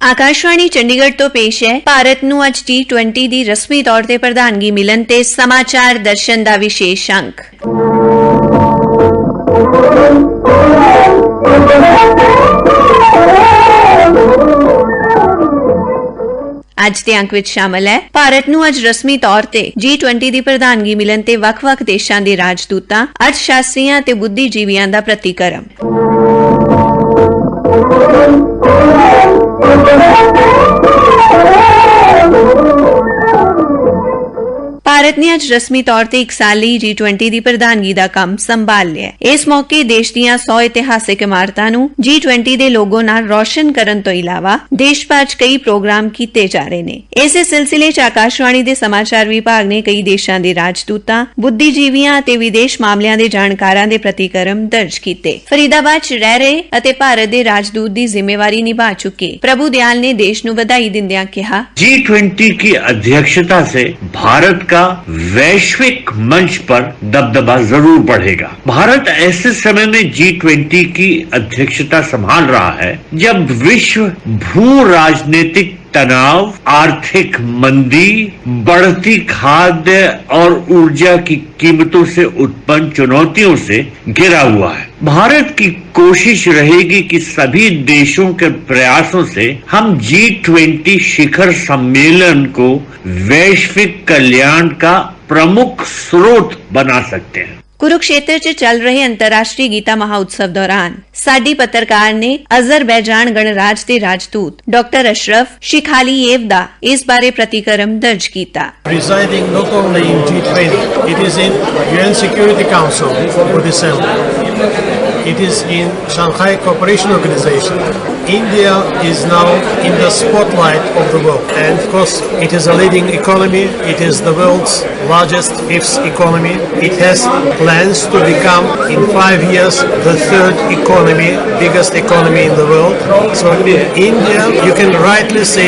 आकाशवाणी चंडीगढ़ तो पेश है भारत नूं अज G20 दी रस्मी तौर ते प्रधानगी मिलन ते समाचार दर्शन दा विशेष अंक। ਅੱਜ ਦੇ ਅੰਕ ਵਿੱਚ ਸ਼ਾਮਲ ਹੈ ਭਾਰਤ ਨੂੰ ਅੱਜ ਰਸਮੀ ਤੌਰ ਤੇ G20 ਦੀ ਪ੍ਰਧਾਨਗੀ ਮਿਲਣ ਤੇ ਵੱਖ-ਵੱਖ ਦੇਸ਼ਾਂ ਦੇ ਰਾਜਦੂਤਾਂ, ਅਰਥ ਸ਼ਾਸਤਰੀਆਂ ਤੇ ਬੁੱਧੀਜੀਵੀਆਂ ਦਾ ਪ੍ਰਤੀਕਰਮ। भारत ने अज रस्मी तौर पर 1 साल ਲਈ G20 ਦੀ ਪ੍ਰਧਾਨਗੀ ਦਾ ਕੰਮ ਸੰਭਾਲ ਲਿਆ। ਇਸ ਮੌਕੇ ਦੇਸ਼ ਦੀਆਂ 100 ਇਤਿਹਾਸਿਕ ਇਮਾਰਤਾਂ ਨੂੰ G20 ਦੇ ਲੋਗੋ ਨਾਲ ਰੌਸ਼ਨ ਕਰਨ ਤੋਂ ਇਲਾਵਾ ਦੇਸ਼ ਭਰ 'ਚ ਕਈ ਪ੍ਰੋਗਰਾਮ ਕੀਤੇ ਜਾ ਰਹੇ ਨੇ। ਇਸੇ ਸਿਲਸਿਲੇ 'ਚ ਆਕਾਸ਼ਵਾਣੀ ਦੇ ਸਮਾਚਾਰ ਵਿਭਾਗ ਨੇ ਕਈ ਦੇਸ਼ਾਂ ਦੇ ਰਾਜਦੂਤਾਂ, ਬੁੱਧੀਜੀਵੀਆਂ ਅਤੇ ਵਿਦੇਸ਼ ਮਾਮਲਿਆਂ ਦੇ ਜਾਣਕਾਰਾਂ ਦੇ ਪ੍ਰਤੀਕਰਮ ਦਰਜ ਕੀਤੇ। ਫਰੀਦਾਬਾਦ 'ਚ ਰਹਿ ਰਹੇ ਅਤੇ ਭਾਰਤ ਦੇ ਰਾਜਦੂਤ ਦੀ ਜ਼ਿੰਮੇਵਾਰੀ ਨਿਭਾ ਚੁੱਕੇ ਪ੍ਰਭੂ ਦਿਆਲ ਨੇ ਦੇਸ਼ ਨੂੰ ਵਧਾਈ ਦਿੰਦਿਆਂ ਕਿਹਾ, G20 की अध्यक्षता से भारत का वैश्विक मंच पर दबदबा जरूर बढ़ेगा। भारत ऐसे समय में G20 की अध्यक्षता संभाल रहा है जब विश्व भू राजनीतिक तनाव, आर्थिक मंदी, बढ़ती खाद्य और ऊर्जा की कीमतों से उत्पन्न चुनौतियों से घिरा हुआ है। भारत की कोशिश रहेगी कि सभी देशों के प्रयासों से हम G20 शिखर सम्मेलन को वैश्विक कल्याण का प्रमुख स्रोत बना सकते हैं। कुरुक्षेत्र च चल रहे अंतर्राष्ट्रीय गीता महोत्सव दौरान साडी पत्रकार ने अजरबैजान गणराज के राजदूत डॉक्टर अशरफ शिखालियेव दा इस बारे प्रतिकरम दर्ज किया। Presiding not only in G20, it is in UN Security Council for December. It is in Shanghai Cooperation Organization. India is now in the spotlight of the world, and of course it is a leading economy. It is the world's largest fifth economy. It has plans to become in 5 years the third economy, biggest economy in the world. So India, you can rightly say,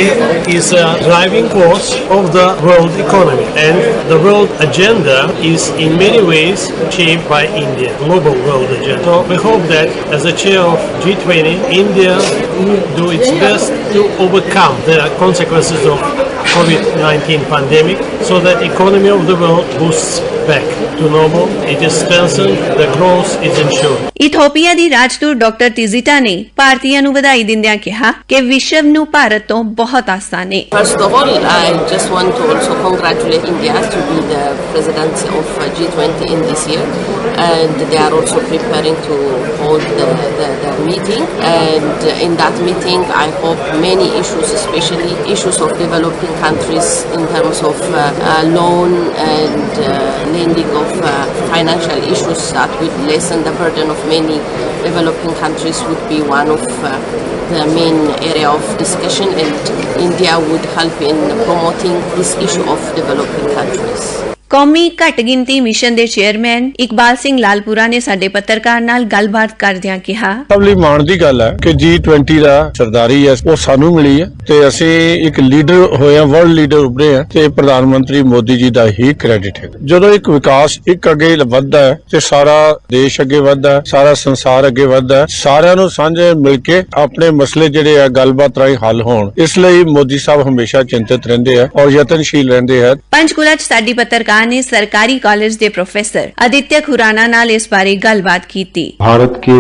is a driving force of the world economy, and the world agenda is in many ways shaped by India, global world agenda. So we hope that as the chair of G20, India will do its best to overcome the consequences of COVID-19 pandemic so that economy of the world boosts back to normal. It is strengthened, the growth is ensured. Ethiopia the ਰਾਜਦੂਤ doctor ਤਿਜ਼ਿਟਾ ਨੇ ਭਾਰਤੀਆਂ ਨੂੰ ਵਧਾਈ ਦਿੰਦਿਆਂ ਕਿਹਾ ਕਿ ਵਿਸ਼ਵ ਨੂੰ ਭਾਰਤ ਤੋਂ ਬਹੁਤ ਆਸਾਂ ਨੇ। First of all, I just want to also congratulate India to be the president of G20 in this year, and they are also preparing to hold the meeting, and in that meeting I hope many issues, especially issues of developing countries in terms of loan and lending of financial issues that would lessen the burden of many developing countries would be one of the main area of discussion, and India would help in promoting this issue of developing countries. ਕੌਮੀ ਘੱਟ ਗਿਣਤੀ mission ਦੇ chairman Iqbal Singh Lalpura ਨੇ ਸਾਡੇ ਪੱਤਰਕਾਰ ਨਾਲ ਗੱਲਬਾਤ ਕਰਦਿਆਂ ਕਿਹਾ, ਸਭ ਲਈ ਮਾਣ ਦੀ ਗੱਲ ਹੈ ਕਿ G20 ਦਾ ਸਰਦਾਰੀ ਹੈ ਉਹ ਸਾਨੂੰ ਮਿਲੀ ਹੈ ਤੇ ਅਸੀਂ ਇੱਕ ਲੀਡਰ ਹੋਏ ਹਾਂ, ਵਰਲਡ ਲੀਡਰ ਉੱਭਰੇ ਹਾਂ ਤੇ ਪ੍ਰਧਾਨ ਮੰਤਰੀ ਮੋਦੀ ਜੀ ਦਾ ਹੀ ਕ੍ਰੈਡਿਟ ਹੈ। ਜਦੋਂ ਇੱਕ ਵਿਕਾਸ ਇੱਕ ਅੱਗੇ ਵੱਧਦਾ ਹੈ ਤੇ ਸਾਰਾ ਦੇਸ਼ ਅੱਗੇ ਵੱਧਦਾ ਹੈ, ਸਾਰਾ ਸੰਸਾਰ ਅੱਗੇ ਵੱਧਦਾ ਹੈ, ਸਾਰਿਆਂ ਨੂੰ ਸਾਂਝੇ ਮਿਲ ਕੇ ਆਪਣੇ ਮਸਲੇ ਜਿਹੜੇ ਆ ਗੱਲਬਾਤ ਰਾਹੀਂ ਹੱਲ ਹੋਣ, ਇਸ ਲਈ ਮੋਦੀ ਸਾਹਿਬ ਹਮੇਸ਼ਾ ਚਿੰਤਤ ਰਹਿੰਦੇ ਆ ਔਰ ਯਤਨਸ਼ੀਲ ਰਹਿੰਦੇ ਆ। ਪੰਚਕੂਲਾ 'ਚ ਸਾਡੀ ਪੱਤਰਕਾਰ ने सरकारी कॉलेज के प्रोफेसर आदित्य खुराना नाल इस बारे गलबात की थी। भारत के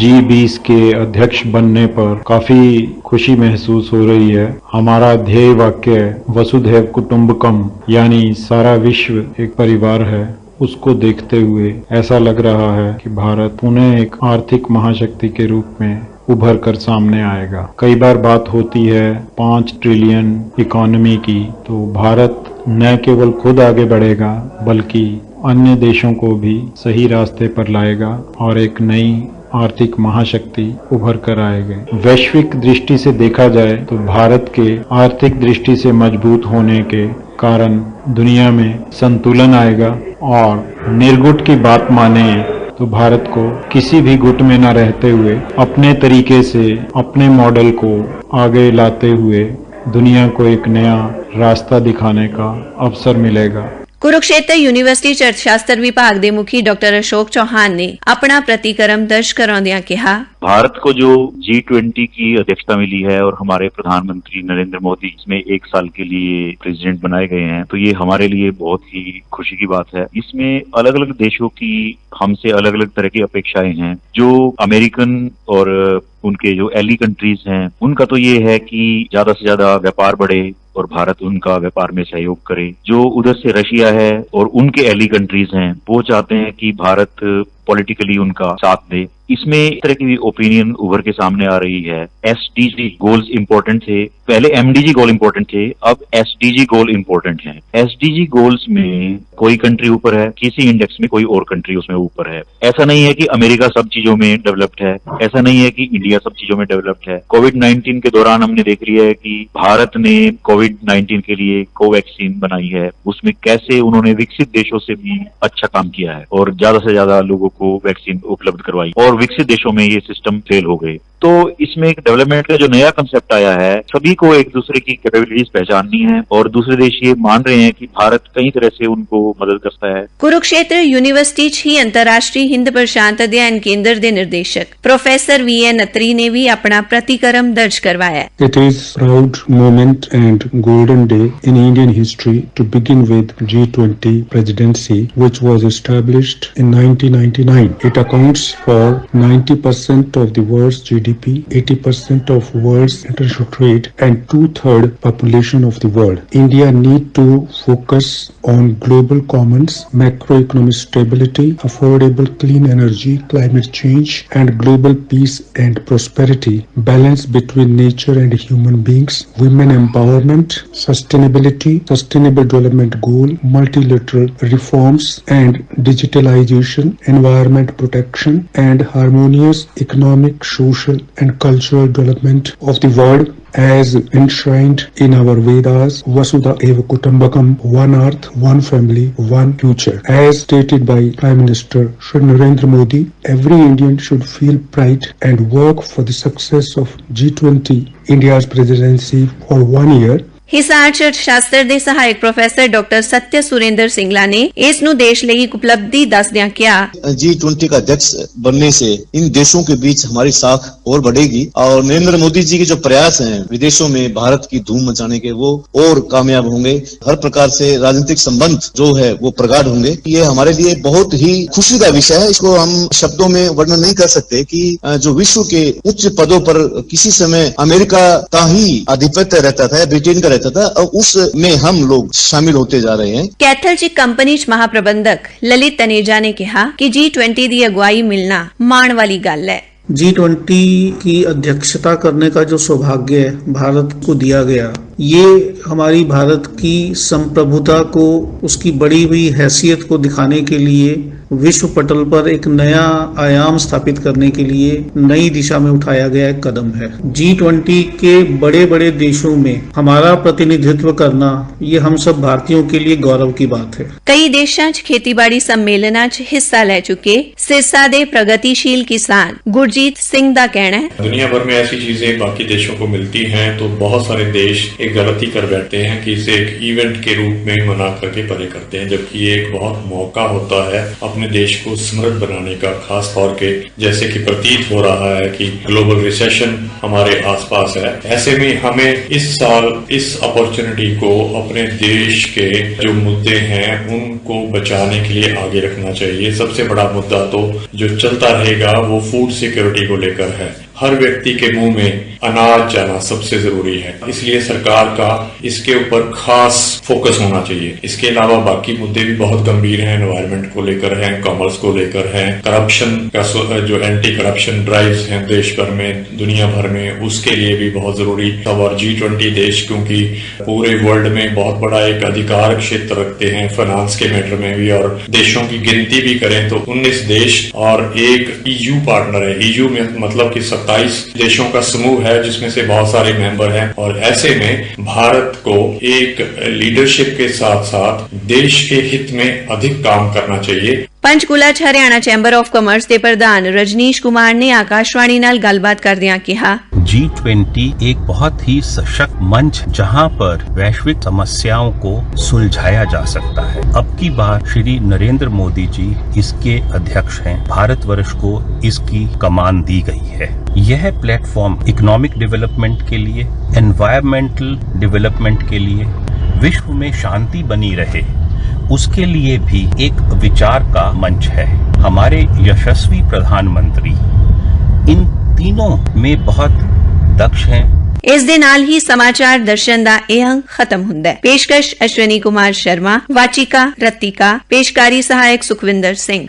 G20 के अध्यक्ष बनने पर काफी खुशी महसूस हो रही है। हमारा ध्येय वाक्य वसुधैव कुटुंबकम यानी सारा विश्व एक परिवार है, उसको देखते हुए ऐसा लग रहा है कि भारत पुनः एक आर्थिक महाशक्ति के रूप में उभर कर सामने आएगा। कई बार बात होती है 5 ट्रिलियन इकोनॉमी की, तो भारत न केवल खुद आगे बढ़ेगा बल्कि अन्य देशों को भी सही रास्ते पर लाएगा और एक नई आर्थिक महाशक्ति उभर कर आएगी। वैश्विक दृष्टि से देखा जाए तो भारत के आर्थिक दृष्टि से मजबूत होने के कारण दुनिया में संतुलन आएगा, और निर्गुट की बात माने तो भारत को किसी भी गुट में न रहते हुए अपने तरीके से अपने मॉडल को आगे लाते हुए दुनिया को एक नया रास्ता दिखाने का अवसर मिलेगा। कुरुक्षेत्र यूनिवर्सिटी च अर्थशास्त्र विभाग के मुखी डॉक्टर अशोक चौहान ने अपना प्रतिकरम दर्ज कराउंदियां कहा, भारत को जो G20 की अध्यक्षता मिली है और हमारे प्रधानमंत्री नरेंद्र मोदी इसमें 1 साल के लिए प्रेसिडेंट बनाए गए हैं, तो ये हमारे लिए बहुत ही खुशी की बात है। इसमें अलग अलग देशों की हमसे अलग अलग तरह की अपेक्षाएं हैं। जो अमेरिकन और उनके जो एली कंट्रीज हैं, उनका तो ये है कि ज्यादा से ज्यादा व्यापार बढ़े और भारत उनका व्यापार में सहयोग करे। जो उधर से रशिया है और उनके एली कंट्रीज हैं, वो चाहते हैं कि भारत पॉलिटिकली उनका साथ दे। इसमें इस तरह की ओपिनियन उभर के सामने आ रही है। SDG गोल्स इंपॉर्टेंट थे, पहले MDG गोल इंपॉर्टेंट थे, अब SDG गोल इंपॉर्टेंट हैं। SDG गोल्स में कोई कंट्री ऊपर है, किसी इंडेक्स में कोई और कंट्री उसमें ऊपर है। ऐसा नहीं है कि अमेरिका सब चीजों में डेवलप्ड है, ऐसा नहीं है कि इंडिया सब चीजों में डेवलप्ड है। कोविड-19 के दौरान हमने देख लिया है कि भारत ने कोविड-19 के लिए कोवैक्सीन बनाई है, उसमें कैसे उन्होंने विकसित देशों से भी अच्छा काम किया है और ज्यादा से ज्यादा लोगों को वैक्सीन उपलब्ध करवाई, और विकसित देशों में ये सिस्टम फेल हो गए। तो इसमें एक डेवलपमेंट का जो नया कंसेप्ट आया है, सभी को एक दूसरे की कैपेबिलिटीज पहचाननी है और दूसरे देश ये मान रहे हैं कि भारत कई तरह से उनको मदद करता है। कुरुक्षेत्र यूनिवर्सिटी च ही अंतर्राष्ट्रीय हिंद प्रशांत अध्ययन केंद्र के निर्देशक प्रोफेसर VN अत्री ने भी अपना प्रतिक्रम दर्ज करवाया। It is proud moment and golden day in Indian history to begin with G20 presidency, which was established in 1999. It accounts for 90% of the world's GDP, 80% of world's international trade, and 2/3 population of the world. India need to focus on global commons, macroeconomic stability, affordable clean energy, climate change, and global peace and prosperity, balance between nature and human beings, women empowerment, sustainability, sustainable development goal, multilateral reforms and digitalization, environment protection, and harmonious economic, social, and cultural development of the world as enshrined in our Vedas, Vasudha Eva Kutumbakam, one earth, one family, one future. As stated by Prime Minister Shri Narendra Modi, every Indian should feel pride and work for the success of G20 India's presidency for 1 year. Hisar अर्थशास्त्र ਦੇ ਸਹਾਇਕ professor doctor सत्य सुरेंद्र सिंगला ने ਇਸ ਨੂੰ ਦੇਸ਼ ਲਈ ਇੱਕ ਉਪਲਬਧੀ ਦੱਸਦਿਆਂ ਕਿਹਾ, G20 का अध्यक्ष बनने से इन देशों के बीच हमारी साख और बढ़ेगी और नरेंद्र मोदी जी के जो प्रयास हैं विदेशों में भारत की धूम मचाने के, वो और कामयाब होंगे। हर प्रकार से राजनीतिक संबंध जो है वो प्रगाढ़ होंगे। ये हमारे लिए बहुत ही खुशी का विषय है। इसको हम शब्दों में वर्णन नहीं कर सकते कि जो विश्व के उच्च पदों पर किसी समय अमेरिका का ही आधिपत्य रहता था, ब्रिटेन का था, उसमें हम लोग शामिल होते जा रहे हैं। कैथल च कंपनी च महाप्रबंधक ललित तनेजा ने कहा कि G20 की अगुवाई मिलना माण वाली गल है। G20 की अध्यक्षता करने का जो सौभाग्य भारत को दिया गया, ये हमारी भारत की संप्रभुता को, उसकी बढ़ी हुई हैसियत को दिखाने के लिए, विश्व पटल पर एक नया आयाम स्थापित करने के लिए नई दिशा में उठाया गया एक कदम है। G20 के बड़े बड़े देशों में हमारा प्रतिनिधित्व करना, ये हम सब भारतीयों के लिए गौरव की बात है। कई देशों च खेतीबाड़ी सम्मेलनां च हिस्सा ले चुके सिरसा दे प्रगतिशील किसान गुरजीत सिंह दा कहना है, दुनिया भर में ऐसी चीजें बाकी देशों को मिलती हैं तो बहुत सारे देश एक गलती कर बैठते हैं कि इसे एक इवेंट के रूप में मना करके परे करते हैं, जबकि ये एक बहुत मौका होता है अपने देश को समृद्ध बनाने का। खास तौर के जैसे कि प्रतीत हो रहा है कि ग्लोबल रिसेशन हमारे आसपास है, ऐसे में हमें इस साल इस अपॉर्चुनिटी को अपने देश के जो मुद्दे हैं उनको बचाने के लिए आगे रखना चाहिए। सबसे बड़ा मुद्दा तो जो चलता रहेगा वो फूड सिक्योरिटी को लेकर है। हर व्यक्ति के मुंह में अनाज जाना सबसे जरूरी है, इसलिए सरकार का इसके ऊपर खास फोकस होना चाहिए। इसके अलावा बाकी मुद्दे भी बहुत गंभीर हैं, एनवायरनमेंट को लेकर हैं, कॉमर्स को लेकर हैं, करप्शन का जो एंटी करप्शन ड्राइव्स हैं देश भर में, दुनिया भर में, उसके लिए भी बहुत जरूरी। और G20 देश क्योंकि पूरे वर्ल्ड में बहुत बड़ा एक अधिकार क्षेत्र रखते हैं फाइनेंस के मैटर में भी, और देशों की गिनती भी करें तो 19 देश और एक EU पार्टनर है। EU में मतलब कि 27 देशों का समूह है जिसमें से बहुत सारे मेंबर हैं, और ऐसे में भारत को एक लीडरशिप के साथ साथ देश के हित में अधिक काम करना चाहिए। पंचकूला च हरियाणा चैंबर ऑफ कॉमर्स के प्रधान रजनीश कुमार ने आकाशवाणी नाल गलबात करदियां कहा, G20 एक बहुत ही सशक्त मंच जहां पर वैश्विक समस्याओं को सुलझाया जा सकता है। अब की बार श्री नरेंद्र मोदी जी इसके अध्यक्ष हैं। भारतवर्ष को इसकी कमान दी गई है। यह प्लेटफॉर्म इकोनॉमिक डेवलपमेंट के लिए, एनवायरमेंटल डेवलपमेंट के लिए, विश्व में शांति बनी रहे, उसके लिए भी एक विचार का मंच है। हमारे यशस्वी प्रधानमंत्री इन तीनों में बहुत दक्ष हैं। इस दे नाल ही समाचार दर्शन दा एह अंक खत्म हुंदा है। पेशकश अश्विनी कुमार शर्मा, वाचिका रत्तिका, पेशकारी सहायक सुखविंदर सिंह।